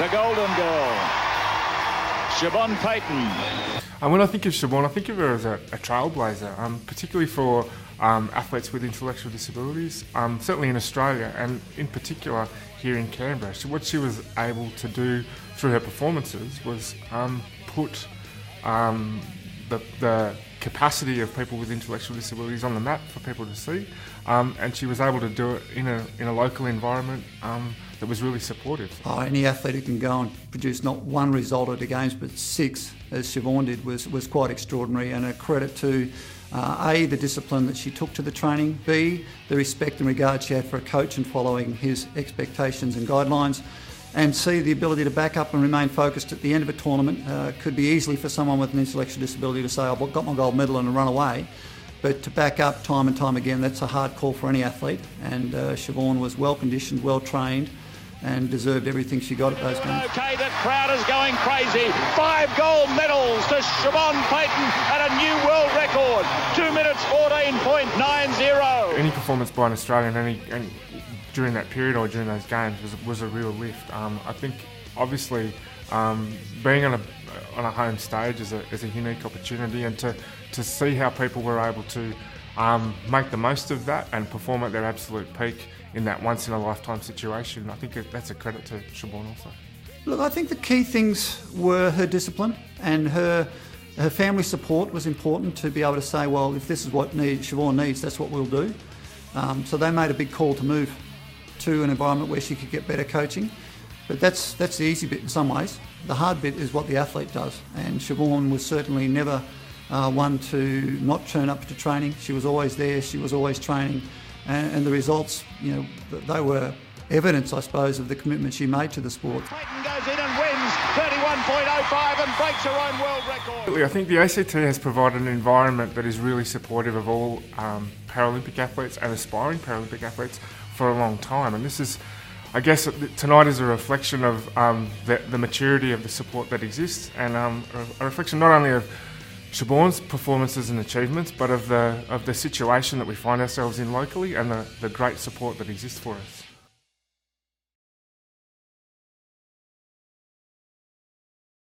The Golden Girl, Siobhan Paton. And when I think of Siobhan, I think of her as a trailblazer, particularly for athletes with intellectual disabilities, certainly in Australia and in particular here in Canberra. What she was able to do through her performances was put the capacity of people with intellectual disabilities on the map for people to see, and she was able to do it in a local environment that was really supportive. Any athlete who can go and produce not one result at the Games but 6, as Siobhan did, was quite extraordinary, and a credit to A, the discipline that she took to the training, B, the respect and regard she had for a coach and following his expectations and guidelines, and C, the ability to back up and remain focused at the end of a tournament. Could be easily for someone with an intellectual disability to say, I've got my gold medal and run away. But to back up time and time again, that's a hard call for any athlete. And Siobhan was well conditioned, well trained, and deserved everything she got at those games. Okay, the crowd is going crazy. 5 gold medals to Siobhan Paton at a new world record. 2 minutes 14.90. Any performance by an Australian, any during that period or during those games was a real lift. I think obviously being on a home stage is a unique opportunity, and to see how people were able to make the most of that and perform at their absolute peak in that once-in-a-lifetime situation, I think that's a credit to Siobhan also. Look, I think the key things were her discipline, and her family support was important to be able to say, well, if this is what Siobhan needs, that's what we'll do. So they made a big call to move to an environment where she could get better coaching. But that's the easy bit in some ways. The hard bit is what the athlete does, and Siobhan was certainly never one to not turn up to training. She was always there, she was always training, and the results, they were evidence, I suppose, of the commitment she made to the sport. Paton goes in and wins 31.05 and breaks her own world record. I think the ACT has provided an environment that is really supportive of all Paralympic athletes and aspiring Paralympic athletes for a long time, and this is, I guess, tonight is a reflection of the maturity of the support that exists, and a reflection not only of Siobhan's performances and achievements, but of the situation that we find ourselves in locally and the great support that exists for us.